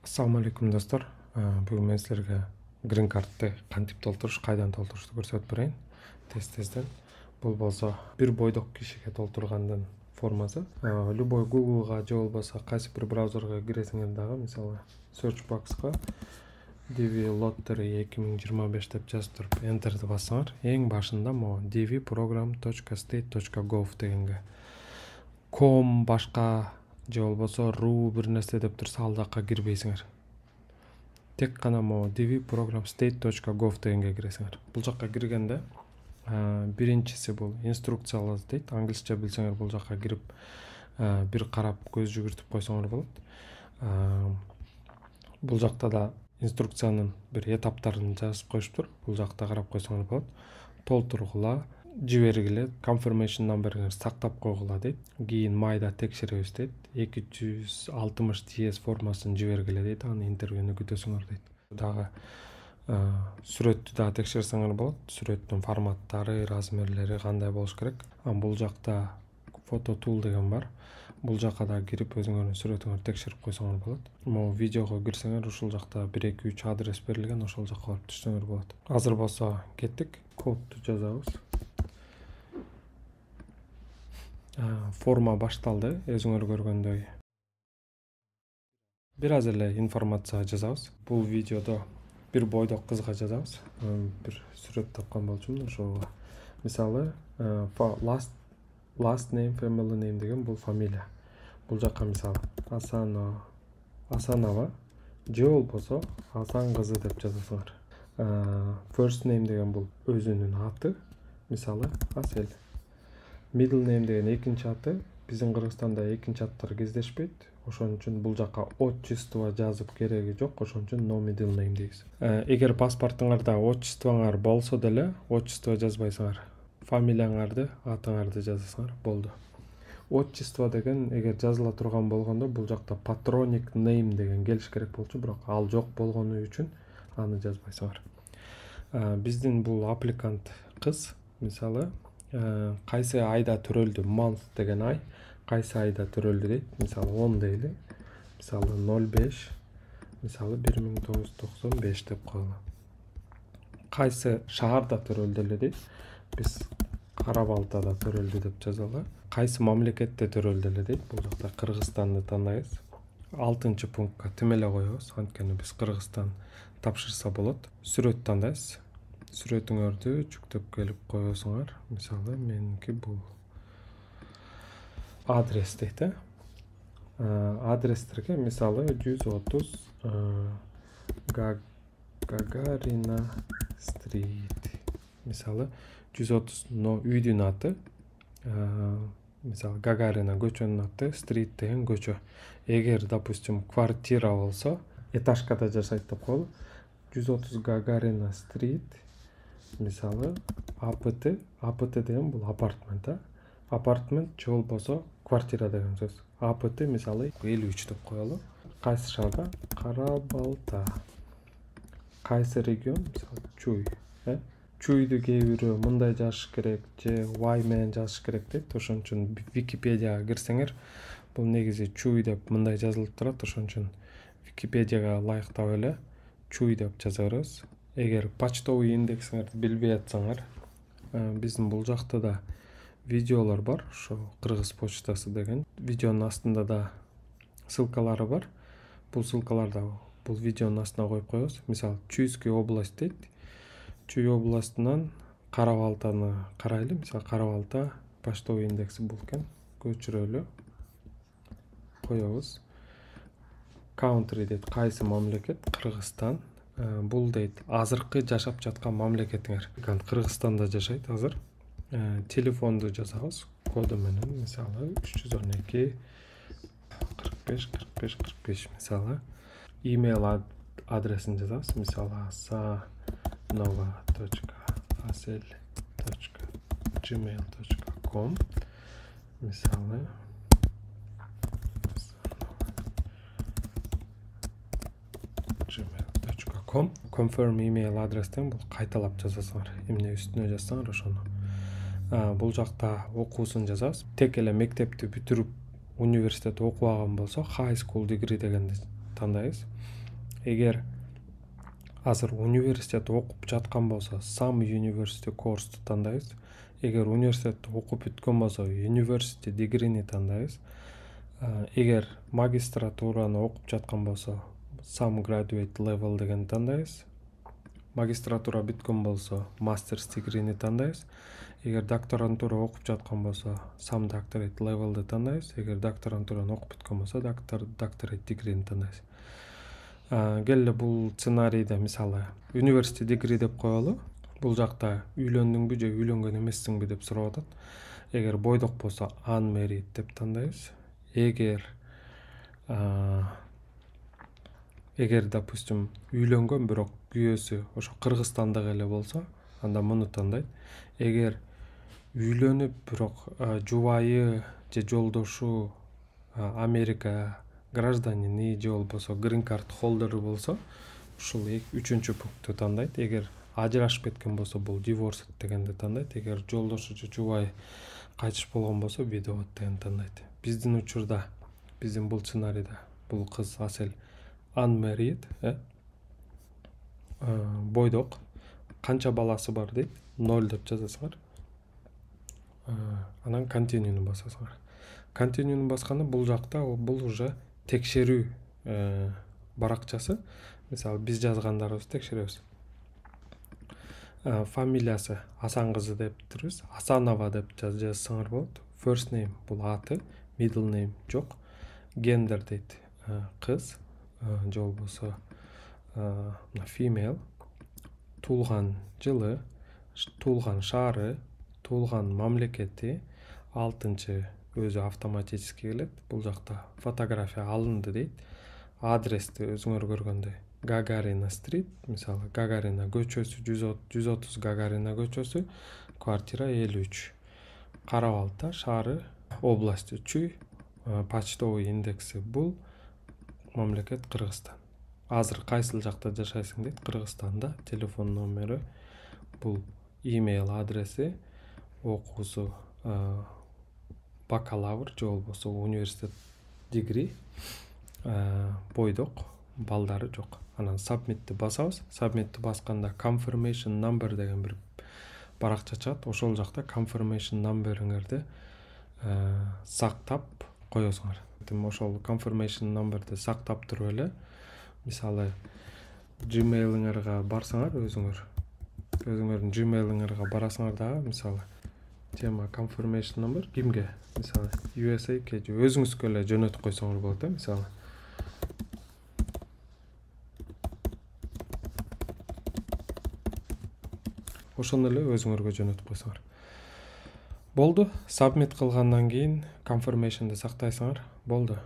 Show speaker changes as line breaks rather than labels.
Assalamu алейкум достор. Бүгін мен сіздерге грин картты кантип толтуруш, кайдан толтурушты көрсөтүп берейин. Тез-тезден. Бул болсо бир бойдок кишиге толтургандын формасы. Любой Google'га же болбосо кайсы бир браузерге киресиңер дагы, мисалы search box'ка DV Lottery 2025 деп жазып туруп enter'ди бассаңар, эң башында могу dvprogram.state.gov дегенге com башка же болбосо ru бир нерсе деп турса ал жакка кирбейсиңер. Тек гана могу dvprogram.state.gov дегенге киресиңер. Бул жакка киргенде биринчиси бул инструкциялар дейт. Англисче билсеңер бул жакка кирип бир карап көз жүгүртүп койсоңор болот. Бул жакта да инструкциянын бир этаптарын жазып коюшуптур. Бул жакта карап койсоңор болот. Толтургула, жибергиле, confirmation number'ыңызды сактап койгула дейт. Кийин майда текшеребиз дейт. 260 TS формасын жибергиле дейт. Аны интервьюнү күтөсүңөр дейт. Дагы сүрөттү да текшерсеңер болот. Сүрөттүн форматтары, размерлери кандай болуш керек. Бул жакта фото tool деген бар. Бул жакка да кирип өзүңөрдүн сүрөтүңөрдү текшерип койсоңор болот. Могу видеого кирсеңер ушул жакта 1-2-3 адрес берилген, ошол жакка барып түшсөңөр болот. Азыр болсо кеттик. Кодду жазабыз. Форма башталды, өзүңөр көргөндөй. Бир аз эле информация жазабыз. Бул видеодо бир бойдок кызга жазабыз. Бир сүрөт тапкан болчумун ошого. Мисалы, last name, family name деген бул фамилия. Бул жакка мисалы Асанова же болбосо Асан кызы деп жазасыңар. First name деген бул өзүнүн аты, мисалы Асель. Middle name деген экинчи аты. Биздин Кыргызстанда экинчи аттар кездешпейт. Ошон үчүн бул жакка отчество жазып кереги жок. Ошон үчүн no middle name дейбиз. Эгер паспортуңарда отчествоңар болсо деле, отчество жазбайсыңар. Фамилияңарды, атыңарды жазасыңар, болду. Отчество деген эгер жазыла турган болгондо бул жакта patronic name деген келиш керек болчу, бирок ал жок болгону үчүн аны жазбайсыңар. Биздин бул аппликант кыз, мисалы, кайсы айда төрөлдү, month деген ай, кайсы айда төрөлдү дейт. Мисалы 10 дейли. Мисалы 05, мисалы 1995 деп коелу. Кайсы шаарда төрөлдү эле дейт. Биз Кара-Балтада төрөлдү деп жазалы. Кайсы мамлекетте төрөлдү эле дейт. Бул жакта Кыргызстанды тандайбыз. 6-чы пунктка тим эле коебуз, анткени биз Кыргызстан тапшырса болот. Сүрөт тандайбыз. Сүрөтүңөрдү жүктөп келип коесуңар. Мисалы, меники бул адрес дейт. Адрестерге мисалы 130 Гагарина стрит. Мисалы 130 үйдүн аты. Мисалы Гагарина көчөнүн аты, стрит деген көчө. Эгер, допустим, квартира болсо, этажкада жашайт деп коелу. 130 Гагарина стрит. Мисалы АПТ деген бул апартмент. Апартмент же болбосо квартира деген сөз. АПТ мисалы 53 деп коелу. Кайсы шаарда? Кара-Балта. Кайсы регион? Мисалы Чуй. Чуйду кээ бирөө мындай жазыш керек же Y менен жазыш керек дейт. Ошон үчүн Википедияга кирсеңер, бул негизи Чуй деп мындай жазылып турат. Ошон үчүн Википедияга ылайыктап эле Чуй деп жаза беребиз. Эгер почтовый индексиңерди билбей атсаңар, биздин бул жакта да видеолор бар, ошо Кыргыз почтасы деген. Видеонун астында да ссылкалары бар. Бул ссылкаларды бул видеонун астына коюп коебуз. Мисалы, Чуйская область дейт. Чуй областынан Кара-Балтаны карайлы. Мисалы, Кара-Балта почтовый индекси бул экен. Көчүрөлү коебуз. Country дейт, кайсы мамлекет? Кыргызстан. Бул дейт, азыркы жашап жаткан мамлекетиңер. Кыргызстанда жашайт азыр. Телефонду жазабыз коду менен, мисалы 312 45 45 45, мисалы. Имейл адресин жазабыз, мисалы asanova.asel.gmail.com, мисалы gmail.com. Confirm email адрестен бул кайталап жазасыңар. Эмне үстүнө жазсаңар ошону. Бул жакта окуусун жазабыз. Тек эле мектепти бүтүрүп университет окубаган болсо high school degree дегенди тандайбыз. Эгер азыр университет окуп жаткан болсо some university course'ту тандайбыз. Эгер университетти окуп бүткөн болсо university degree'ни тандайбыз. Эгер магистратураны окуп жаткан болсо some graduate level деген тандайбыз. Магистратура бүткөн болсо master's degree'ни тандайбыз. Эгер докторантура окуп жаткан болсо some doctorate level'ды тандайбыз. Эгер докторантураны окуп бүткөн болсо doctorate degree'ни тандайбыз. Келе бул сценарийде мисалы university degree деп коелу. Бул жакта үйлөндүңбү же үйлөнгөн эмессиңби деп сурап атат. Эгер бойдок болсо unmarried деп тандайбыз. Эгер допустим үйлөнгөн бирок күйөөсү ошо Кыргызстандык эле болсо, анда муну тандайт. Эгер үйлөнүп бирок жубайы же жолдошу Америка гражданини же болбосо green card holder болсо, ушул үчүнчү пунктту тандайт. Эгер ажырашып кеткен болсо бул divorced дегенди тандайт. Эгер жолдошу же жубайы кайтыш болгон болсо widowed дегенди тандайт. Биздин учурда, биздин бул сценарийде бул кыз Асел unmarried, бойдок, канча баласы бар дейт, 0 деп жазасыңар. Анан continue'ну басасыңар. Continue'ну басканда бул жакта бул уже текшерүү баракчасы. Мисалы биз жазгандарыбызды текшеребиз. Фамилиясы Асан кызы деп турбуз. Асанова деп жазсаңар болот. First name бул аты, middle name жок. Gender дейт кыз, же болбосо female. Туулган жылы, туулган шаары, туулган мамлекети, 6-чы өзү автоматически келет. Бул жакта фотография алынды дейт. Адрести өзүңөр көргөндөй Гагарина стрит, мисалы Гагарина көчөсү 130 Гагарина көчөсү, квартира 53. Кара Балта шаары, область Чүй, почтовый индекси бул, мамлекет Кыргызстан. Азыр кайсыл жакта жашайсың дейт, Кыргызстанда. Телефон номери бул, имейл адреси, окуусу бакалавр же болбосо университет дегри, бойдок, балдары жок. Анан submit'ти басабыз. Submit'ти басканда confirmation number деген бир баракча чыгат. Ошол жакта confirmation number'иңерди сактап коесуңар. Ошол confirmation number'ди сактап туруп эле, мисалы Gmail'иңерге барсаңар, өзүңөрдүн Gmail'иңерге барасыңар дагы, мисалы тема confirmation number кимге, мисалы USA-ге же өзүңүзгө эле жөнөтүп койсоңор болот, мисалы. Ошону эле өзүңөргө жөнөтүп койсоңор. Болду. Submit кылгандан кийин confirmation'ды сактайсыңар. Болду.